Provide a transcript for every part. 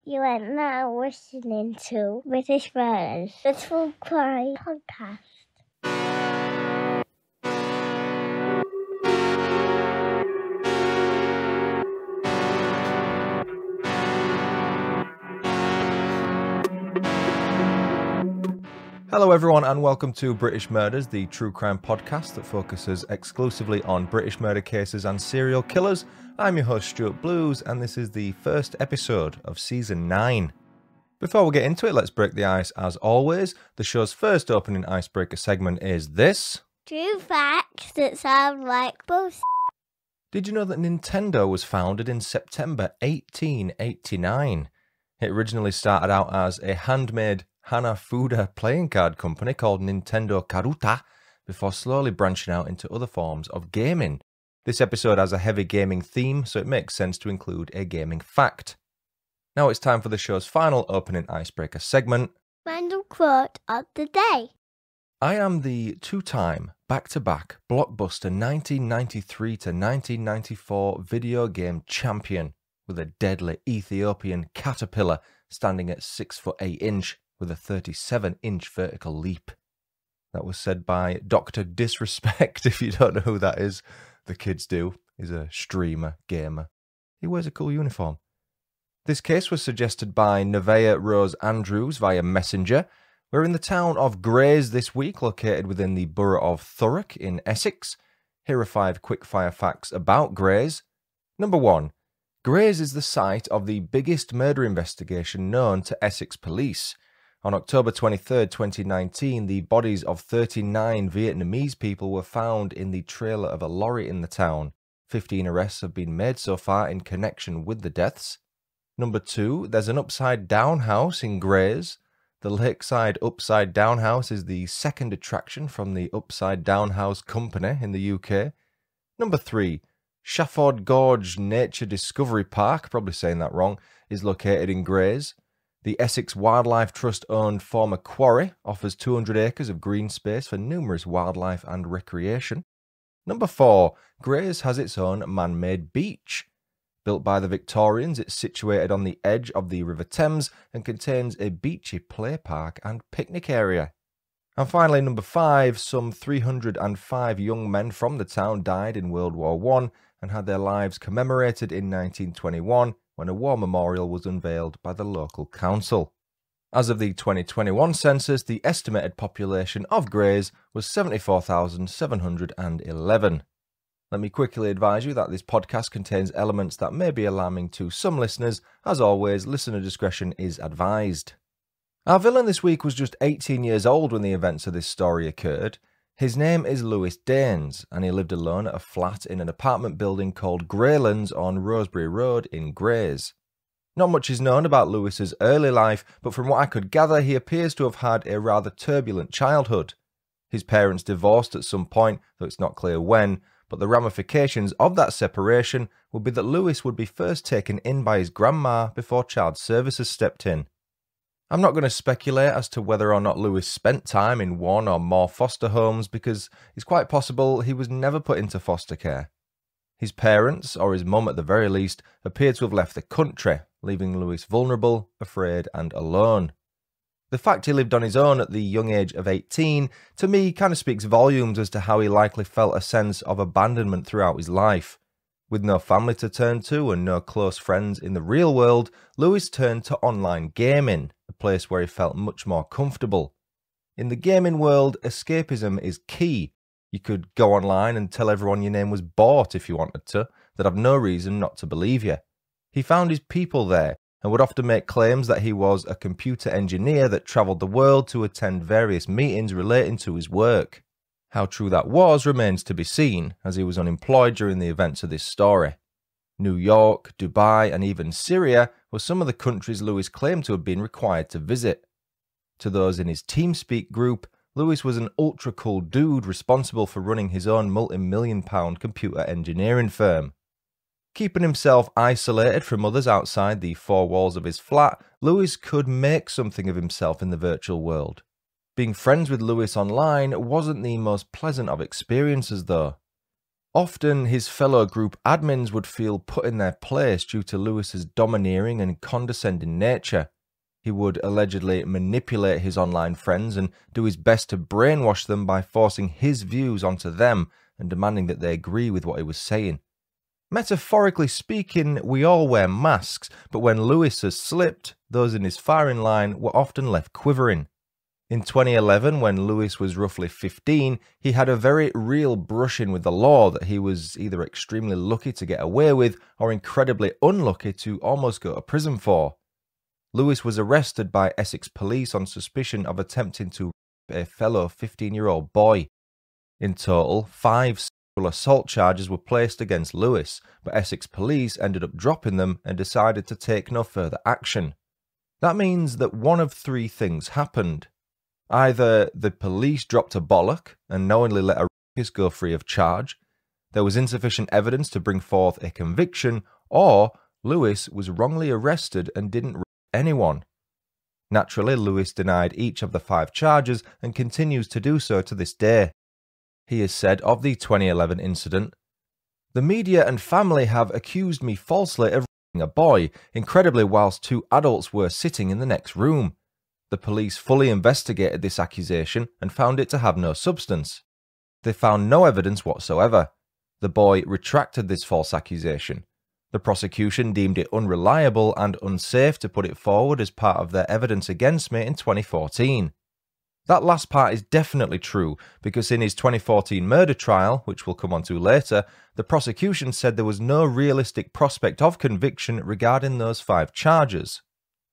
You are now listening to British Murders, the True Crime Podcast. Hello everyone and welcome to British Murders, the true crime podcast that focuses exclusively on British murder cases and serial killers. I'm your host Stuart Blues and this is the first episode of Season 9. Before we get into it, let's break the ice as always. The show's first opening icebreaker segment is this. True facts that sound like bullshit. Did you know that Nintendo was founded in September 1889? It originally started out as a handmade Hanafuda playing card company called Nintendo Karuta before slowly branching out into other forms of gaming. This episode has a heavy gaming theme, so it makes sense to include a gaming fact. Now it's time for the show's final opening icebreaker segment. Random quote of the day. I am the two-time, back-to-back, blockbuster 1993 to 1994 video game champion with a deadly Ethiopian caterpillar standing at 6'8" with a 37-inch vertical leap. That was said by Dr. Disrespect, if you don't know who that is. The kids do. He's a streamer, gamer. He wears a cool uniform. This case was suggested by Nevaeh Rose Andrews via Messenger. We're in the town of Grays this week, located within the borough of Thurrock in Essex. Here are 5 quick-fire facts about Grays. Number 1. Grays is the site of the biggest murder investigation known to Essex police. On October 23, 2019, the bodies of 39 Vietnamese people were found in the trailer of a lorry in the town. 15 arrests have been made so far in connection with the deaths. Number 2, there's an upside-down house in Grays. The Lakeside Upside Down House is the second attraction from the Upside Down House Company in the UK. Number 3, Shafford Gorge Nature Discovery Park, probably saying that wrong, is located in Grays. The Essex Wildlife Trust-owned former quarry offers 200 acres of green space for numerous wildlife and recreation. Number 4, Grays has its own man-made beach. Built by the Victorians, it's situated on the edge of the River Thames and contains a beachy play park and picnic area. And finally, number 5, some 305 young men from the town died in World War I and had their lives commemorated in 1921 when a war memorial was unveiled by the local council. As of the 2021 census, the estimated population of Grays was 74,711. Let me quickly advise you that this podcast contains elements that may be alarming to some listeners. As always, listener discretion is advised. Our villain this week was just 18 years old when the events of this story occurred. His name is Lewis Daynes, and he lived alone at a flat in an apartment building called Greylands on Rosebery Road in Grays. Not much is known about Lewis's early life, but from what I could gather, he appears to have had a rather turbulent childhood. His parents divorced at some point, though it's not clear when, but the ramifications of that separation would be that Lewis would be first taken in by his grandma before child services stepped in. I'm not going to speculate as to whether or not Lewis spent time in one or more foster homes because it's quite possible he was never put into foster care. His parents, or his mum at the very least, appear to have left the country, leaving Lewis vulnerable, afraid and alone. The fact he lived on his own at the young age of 18, to me, kind of speaks volumes as to how he likely felt a sense of abandonment throughout his life. With no family to turn to and no close friends in the real world, Lewis turned to online gaming, a place where he felt much more comfortable. In the gaming world, escapism is key. You could go online and tell everyone your name was bought if you wanted to. They'd have no reason not to believe you. He found his people there, and would often make claims that he was a computer engineer that travelled the world to attend various meetings relating to his work. How true that was remains to be seen, as he was unemployed during the events of this story. New York, Dubai and even Syria were some of the countries Lewis claimed to have been required to visit. To those in his TeamSpeak group, Lewis was an ultra-cool dude responsible for running his own multi-million-pound computer engineering firm. Keeping himself isolated from others outside the 4 walls of his flat, Lewis could make something of himself in the virtual world. Being friends with Lewis online wasn't the most pleasant of experiences though. Often his fellow group admins would feel put in their place due to Lewis's domineering and condescending nature. He would allegedly manipulate his online friends and do his best to brainwash them by forcing his views onto them and demanding that they agree with what he was saying. Metaphorically speaking, we all wear masks, but when Lewis has slipped, those in his firing line were often left quivering. In 2011, when Lewis was roughly 15, he had a very real brushing with the law that he was either extremely lucky to get away with or incredibly unlucky to almost go to prison for. Lewis was arrested by Essex police on suspicion of attempting to rape a fellow 15-year-old boy. In total, 5 sexual assault charges were placed against Lewis, but Essex police ended up dropping them and decided to take no further action. That means that one of 3 things happened. Either the police dropped a bollock and knowingly let a rapist go free of charge, there was insufficient evidence to bring forth a conviction, or Lewis was wrongly arrested and didn't rape anyone. Naturally, Lewis denied each of the 5 charges and continues to do so to this day. He has said of the 2011 incident, "The media and family have accused me falsely of raping a boy, incredibly whilst 2 adults were sitting in the next room. The police fully investigated this accusation and found it to have no substance. They found no evidence whatsoever. The boy retracted this false accusation. The prosecution deemed it unreliable and unsafe to put it forward as part of their evidence against me in 2014. That last part is definitely true, because in his 2014 murder trial, which we'll come on to later, the prosecution said there was no realistic prospect of conviction regarding those 5 charges.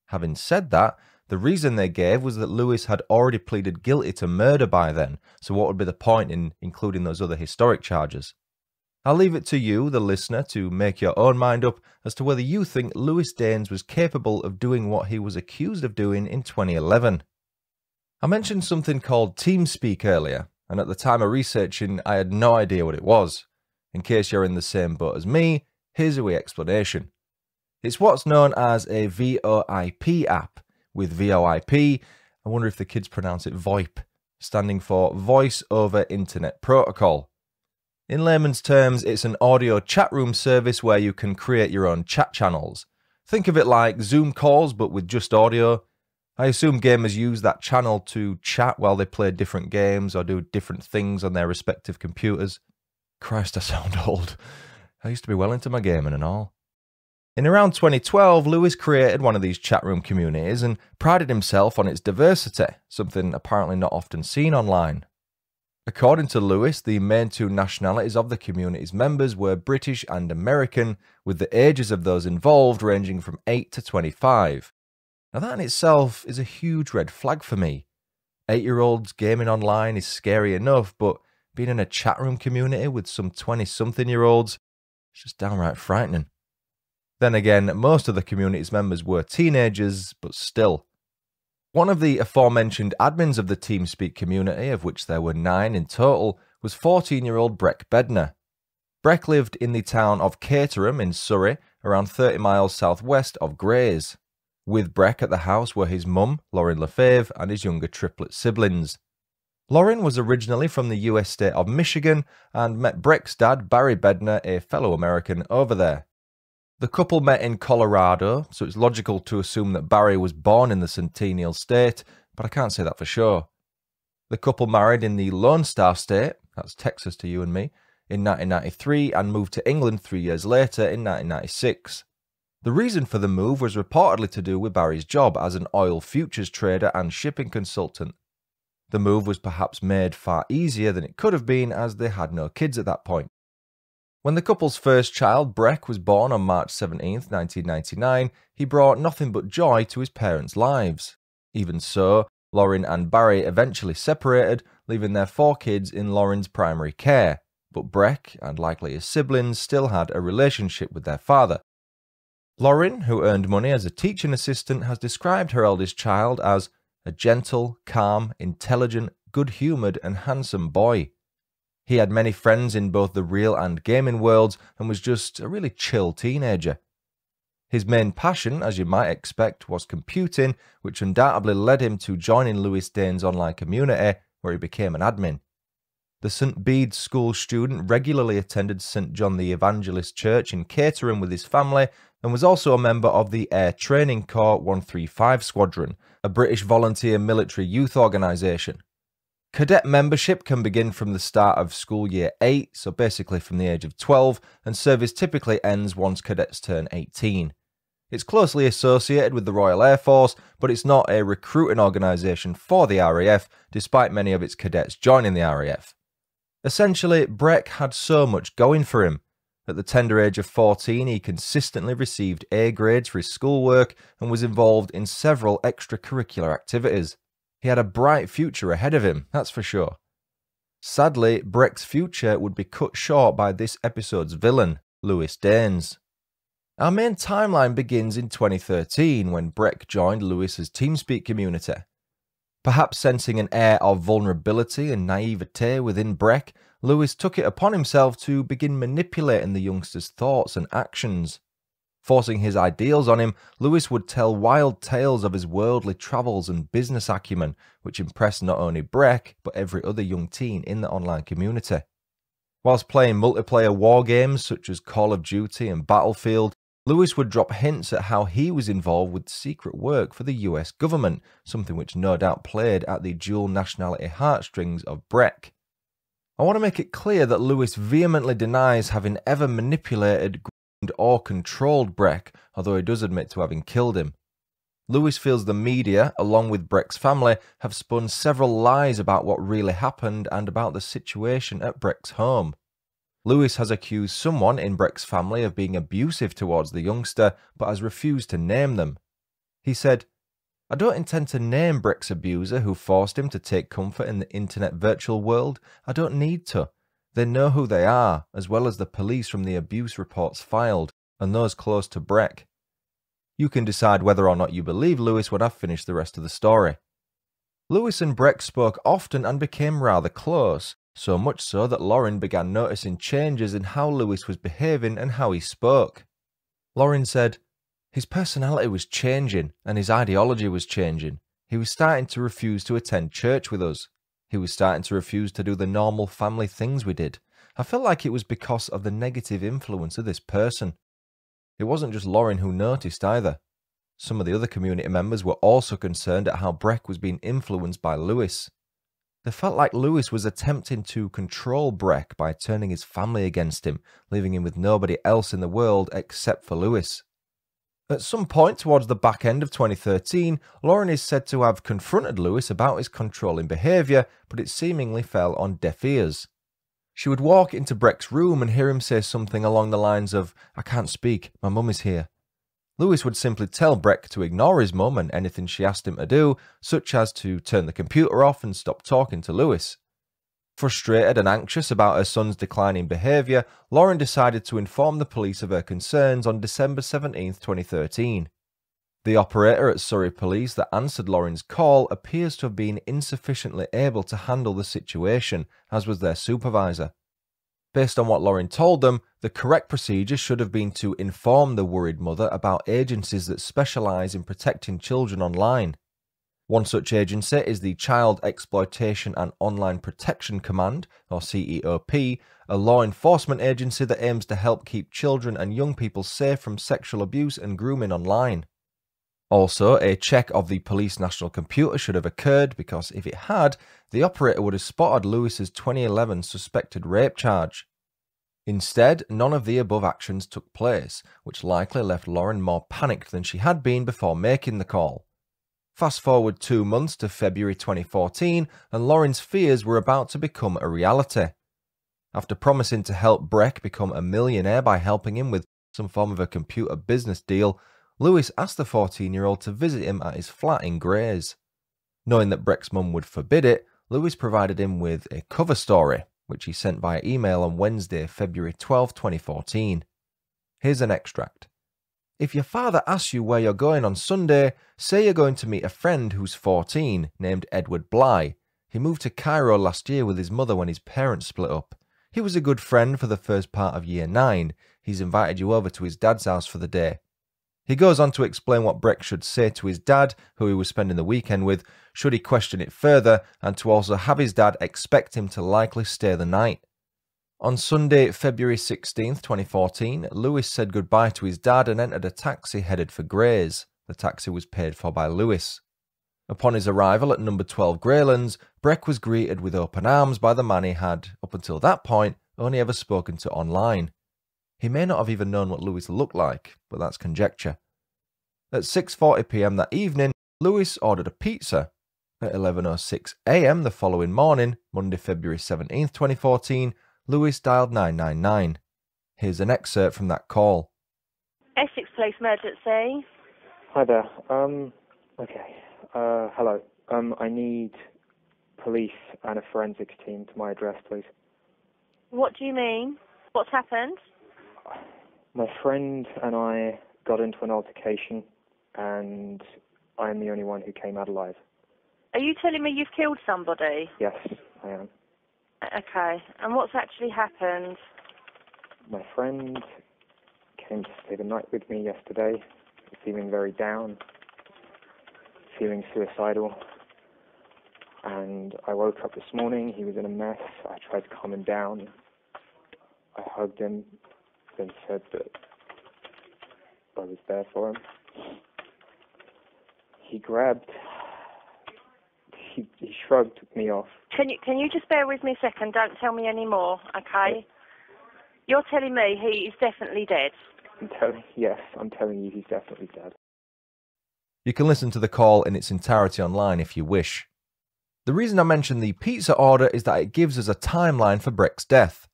Having said that, the reason they gave was that Lewis had already pleaded guilty to murder by then, so what would be the point in including those other historic charges? I'll leave it to you, the listener, to make your own mind up as to whether you think Lewis Daynes was capable of doing what he was accused of doing in 2011. I mentioned something called TeamSpeak earlier, and at the time of researching, I had no idea what it was. In case you're in the same boat as me, here's a wee explanation. It's what's known as a VoIP app. With VoIP, I wonder if the kids pronounce it VoIP, standing for Voice over Internet Protocol. In layman's terms, it's an audio chat room service where you can create your own chat channels. Think of it like Zoom calls, but with just audio. I assume gamers use that channel to chat while they play different games or do different things on their respective computers. Christ, I sound old. I used to be well into my gaming and all. In around 2012, Lewis created one of these chat room communities and prided himself on its diversity, something apparently not often seen online. According to Lewis, the main 2 nationalities of the community's members were British and American, with the ages of those involved ranging from 8 to 25. Now that in itself is a huge red flag for me. 8-year-olds gaming online is scary enough, but being in a chat room community with some 20-something-year-olds is just downright frightening. Then again, most of the community's members were teenagers, but still. One of the aforementioned admins of the TeamSpeak community, of which there were 9 in total, was 14-year-old Breck Bednar. Breck lived in the town of Caterham in Surrey, around 30 miles southwest of Grays. With Breck at the house were his mum, Lorin LaFave, and his younger triplet siblings. Lorin was originally from the US state of Michigan and met Breck's dad, Barry Bednar, a fellow American, over there. The couple met in Colorado, so it's logical to assume that Barry was born in the Centennial State, but I can't say that for sure. The couple married in the Lone Star State, that's Texas to you and me, in 1993 and moved to England 3 years later in 1996. The reason for the move was reportedly to do with Barry's job as an oil futures trader and shipping consultant. The move was perhaps made far easier than it could have been as they had no kids at that point. When the couple's first child, Breck, was born on March 17, 1999, he brought nothing but joy to his parents' lives. Even so, Lorin and Barry eventually separated, leaving their 4 kids in Lorin's primary care, but Breck, and likely his siblings, still had a relationship with their father. Lorin, who earned money as a teaching assistant, has described her eldest child as a gentle, calm, intelligent, good-humoured and handsome boy. He had many friends in both the real and gaming worlds and was just a really chill teenager. His main passion, as you might expect, was computing, which undoubtedly led him to joining Lewis Daynes' online community, where he became an admin. The St Bede's School student regularly attended St John the Evangelist Church in Caterham with his family and was also a member of the Air Training Corps 135 Squadron, a British volunteer military youth organisation. Cadet membership can begin from the start of school year 8, so basically from the age of 12, and service typically ends once cadets turn 18. It's closely associated with the Royal Air Force, but it's not a recruiting organisation for the RAF, despite many of its cadets joining the RAF. Essentially, Breck had so much going for him. At the tender age of 14, he consistently received A grades for his schoolwork and was involved in several extracurricular activities. He had a bright future ahead of him, that's for sure. Sadly, Breck's future would be cut short by this episode's villain, Lewis Daynes. Our main timeline begins in 2013 when Breck joined Lewis's TeamSpeak community. Perhaps sensing an air of vulnerability and naivete within Breck, Lewis took it upon himself to begin manipulating the youngster's thoughts and actions. Forcing his ideals on him, Lewis would tell wild tales of his worldly travels and business acumen, which impressed not only Breck, but every other young teen in the online community. Whilst playing multiplayer war games such as Call of Duty and Battlefield, Lewis would drop hints at how he was involved with secret work for the US government, something which no doubt played at the dual nationality heartstrings of Breck. I want to make it clear that Lewis vehemently denies having ever manipulated or controlled Breck, although he does admit to having killed him. Lewis feels the media, along with Breck's family, have spun several lies about what really happened and about the situation at Breck's home. Lewis has accused someone in Breck's family of being abusive towards the youngster, but has refused to name them. He said, "I don't intend to name Breck's abuser who forced him to take comfort in the internet virtual world. I don't need to. They know who they are, as well as the police from the abuse reports filed, and those close to Breck. You can decide whether or not you believe Lewis when I've finished the rest of the story." Lewis and Breck spoke often and became rather close, so much so that Lorin began noticing changes in how Lewis was behaving and how he spoke. Lorin said, "His personality was changing and his ideology was changing. He was starting to refuse to attend church with us. He was starting to refuse to do the normal family things we did. I felt like it was because of the negative influence of this person." It wasn't just Lorin who noticed either. Some of the other community members were also concerned at how Breck was being influenced by Lewis. They felt like Lewis was attempting to control Breck by turning his family against him, leaving him with nobody else in the world except for Lewis. At some point towards the back end of 2013, Lorin is said to have confronted Lewis about his controlling behaviour, but it seemingly fell on deaf ears. She would walk into Breck's room and hear him say something along the lines of, "I can't speak, my mum is here." Lewis would simply tell Breck to ignore his mum and anything she asked him to do, such as to turn the computer off and stop talking to Lewis. Frustrated and anxious about her son's declining behaviour, Lorin decided to inform the police of her concerns on December 17, 2013. The operator at Surrey Police that answered Lorin's call appears to have been insufficiently able to handle the situation, as was their supervisor. Based on what Lorin told them, the correct procedure should have been to inform the worried mother about agencies that specialise in protecting children online. One such agency is the Child Exploitation and Online Protection Command, or CEOP, a law enforcement agency that aims to help keep children and young people safe from sexual abuse and grooming online. Also, a check of the police national computer should have occurred because if it had, the operator would have spotted Lewis's 2011 suspected rape charge. Instead, none of the above actions took place, which likely left Lorin more panicked than she had been before making the call. Fast forward 2 months to February 2014, and Lorin's fears were about to become a reality. After promising to help Breck become a millionaire by helping him with some form of a computer business deal, Lewis asked the 14-year-old to visit him at his flat in Grays. Knowing that Breck's mum would forbid it, Lewis provided him with a cover story, which he sent via email on Wednesday, February 12, 2014. Here's an extract. "If your father asks you where you're going on Sunday, say you're going to meet a friend who's 14, named Edward Bly. He moved to Cairo last year with his mother when his parents split up. He was a good friend for the first part of year 9. He's invited you over to his dad's house for the day." He goes on to explain what Breck should say to his dad, who he was spending the weekend with, should he question it further, and to also have his dad expect him to likely stay the night. On Sunday, February 16th, 2014, Lewis said goodbye to his dad and entered a taxi headed for Gray's. The taxi was paid for by Lewis. Upon his arrival at number 12 Greylands, Breck was greeted with open arms by the man he had, up until that point, only ever spoken to online. He may not have even known what Lewis looked like, but that's conjecture. At 6:40 p.m. that evening, Lewis ordered a pizza. At 11:06 a.m. the following morning, Monday, February 17th, 2014, Lewis dialed 999. Here's an excerpt from that call. Essex Police Emergency. Hi there. Hello. I need police and a forensics team to my address, please. What do you mean? What's happened? My friend and I got into an altercation, and I'm the only one who came out alive. Are you telling me you've killed somebody? Yes, I am. Okay. And what's actually happened? My friend came to stay the night with me yesterday, feeling very down, feeling suicidal. And I woke up this morning, he was in a mess. I tried to calm him down. I hugged him, then said that I was there for him. He shrugged me off. Can you just bear with me a second? Don't tell me any more, okay? You're telling me he is definitely dead? Yes, I'm telling you he's definitely dead. You can listen to the call in its entirety online if you wish. The reason I mention the pizza order is that it gives us a timeline for Breck's death.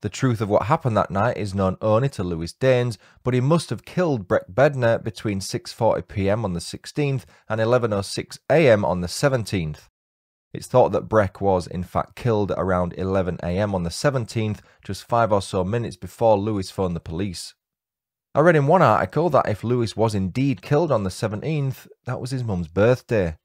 The truth of what happened that night is known only to Lewis Daynes, but he must have killed Breck Bednar between 6:40 p.m. on the 16th and 11:06 a.m. on the 17th. It's thought that Breck was in fact killed around 11 a.m. on the 17th, just 5 or so minutes before Lewis phoned the police. I read in one article that if Lewis was indeed killed on the 17th, that was his mum's birthday.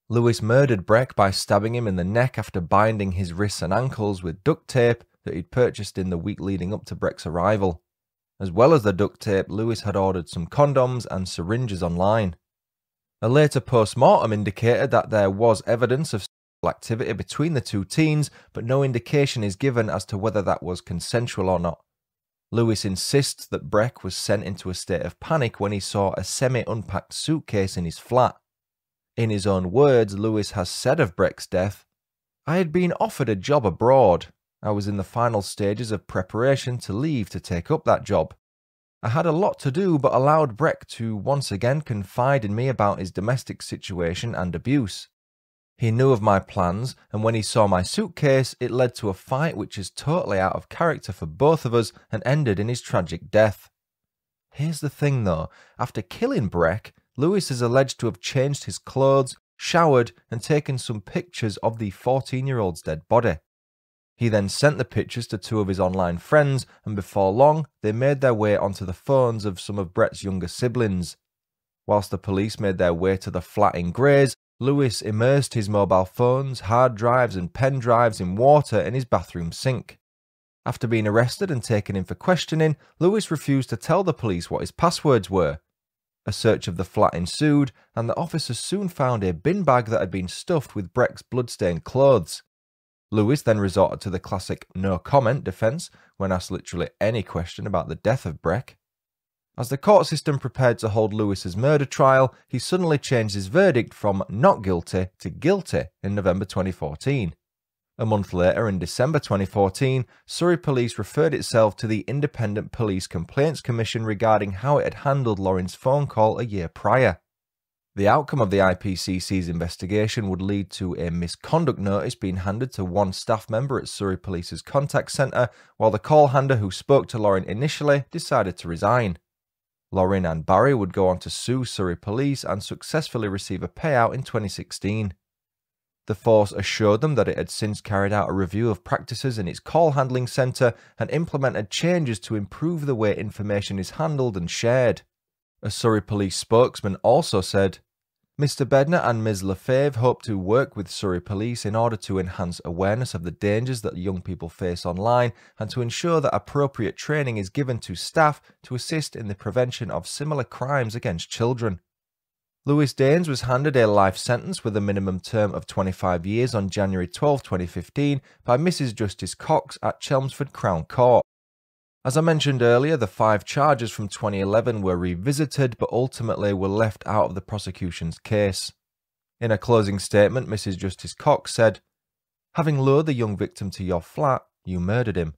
Lewis murdered Breck by stabbing him in the neck after binding his wrists and ankles with duct tape that he'd purchased in the week leading up to Breck's arrival. As well as the duct tape, Lewis had ordered some condoms and syringes online. A later post-mortem indicated that there was evidence of sexual activity between the two teens, but no indication is given as to whether that was consensual or not. Lewis insists that Breck was sent into a state of panic when he saw a semi-unpacked suitcase in his flat. In his own words, Lewis has said of Breck's death, "I had been offered a job abroad. I was in the final stages of preparation to leave to take up that job. I had a lot to do but allowed Breck to once again confide in me about his domestic situation and abuse. He knew of my plans, and when he saw my suitcase, it led to a fight which is totally out of character for both of us and ended in his tragic death." Here's the thing though, after killing Breck, Lewis is alleged to have changed his clothes, showered, and taken some pictures of the 14-year-old's dead body. He then sent the pictures to 2 of his online friends, and before long, they made their way onto the phones of some of Breck's younger siblings. Whilst the police made their way to the flat in Grays, Lewis immersed his mobile phones, hard drives, and pen drives in water in his bathroom sink. After being arrested and taken in for questioning, Lewis refused to tell the police what his passwords were. A search of the flat ensued, and the officers soon found a bin bag that had been stuffed with Breck's bloodstained clothes. Lewis then resorted to the classic no comment defence when asked literally any question about the death of Breck. As the court system prepared to hold Lewis's murder trial, he suddenly changed his verdict from not guilty to guilty in November 2014. A month later, in December 2014, Surrey Police referred itself to the Independent Police Complaints Commission regarding how it had handled Lorin's phone call a year prior. The outcome of the IPCC's investigation would lead to a misconduct notice being handed to one staff member at Surrey Police's contact centre, while the call handler who spoke to Lorin initially decided to resign. Lorin and Barry would go on to sue Surrey Police and successfully receive a payout in 2016. The force assured them that it had since carried out a review of practices in its call handling centre and implemented changes to improve the way information is handled and shared. A Surrey Police spokesman also said, Mr Bednar and Ms LaFave hope to work with Surrey Police in order to enhance awareness of the dangers that young people face online and to ensure that appropriate training is given to staff to assist in the prevention of similar crimes against children. Lewis Daynes was handed a life sentence with a minimum term of 25 years on January 12, 2015 by Mrs Justice Cox at Chelmsford Crown Court. As I mentioned earlier, the 5 charges from 2011 were revisited but ultimately were left out of the prosecution's case. In a closing statement, Mrs Justice Cox said, "Having lured the young victim to your flat, you murdered him.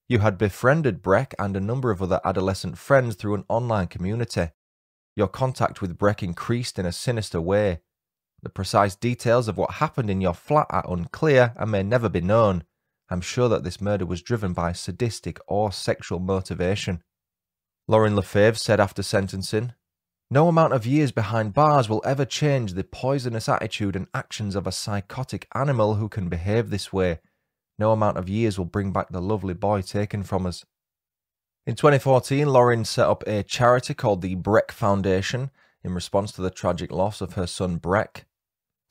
You had befriended Breck and a number of other adolescent friends through an online community. Your contact with Breck increased in a sinister way. The precise details of what happened in your flat are unclear and may never be known. I'm sure that this murder was driven by sadistic or sexual motivation." Lorin LaFave said after sentencing, "No amount of years behind bars will ever change the poisonous attitude and actions of a psychotic animal who can behave this way. No amount of years will bring back the lovely boy taken from us." In 2014, Lorin set up a charity called the Breck Foundation in response to the tragic loss of her son Breck.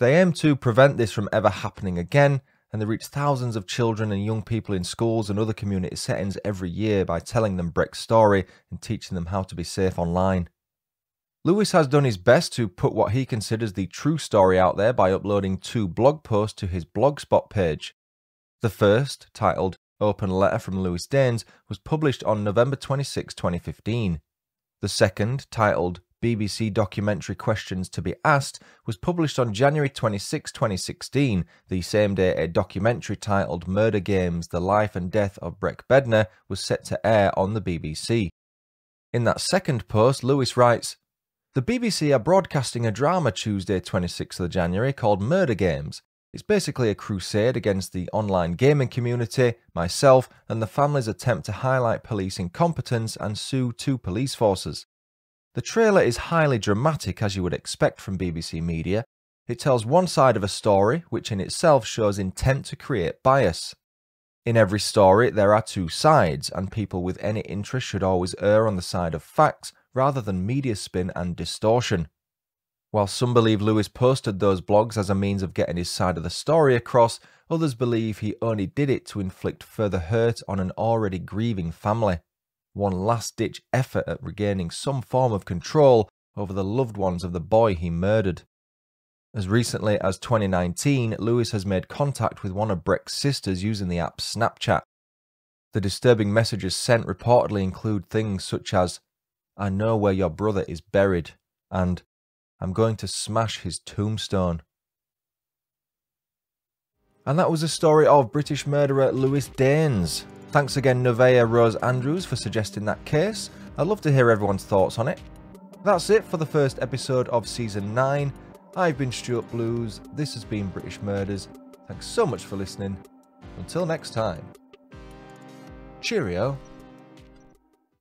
They aim to prevent this from ever happening again, and they reach thousands of children and young people in schools and other community settings every year by telling them Breck's story and teaching them how to be safe online. Lewis has done his best to put what he considers the true story out there by uploading 2 blog posts to his Blogspot page. The first, titled Open Letter from Lewis Daynes, was published on November 26, 2015. The second, titled BBC Documentary Questions to be Asked, was published on January 26, 2016, the same day a documentary titled Murder Games, The Life and Death of Breck Bednar was set to air on the BBC. In that second post, Lewis writes, "The BBC are broadcasting a drama Tuesday 26th of January called Murder Games. It's basically a crusade against the online gaming community, myself, and the family's attempt to highlight police incompetence and sue 2 police forces. The trailer is highly dramatic, as you would expect from BBC Media. It tells one side of a story, which in itself shows intent to create bias. In every story, there are 2 sides, and people with any interest should always err on the side of facts rather than media spin and distortion. While some believe Lewis posted those blogs as a means of getting his side of the story across, others believe he only did it to inflict further hurt on an already grieving family. One last-ditch effort at regaining some form of control over the loved ones of the boy he murdered." As recently as 2019, Lewis has made contact with one of Breck's sisters using the app Snapchat. The disturbing messages sent reportedly include things such as, "I know where your brother is buried," and "I'm going to smash his tombstone." And that was the story of British murderer Lewis Daynes. Thanks again Nevaeh Rose Andrews for suggesting that case. I'd love to hear everyone's thoughts on it. That's it for the first episode of Season 9. I've been Stuart Blues, this has been British Murders. Thanks so much for listening. Until next time. Cheerio.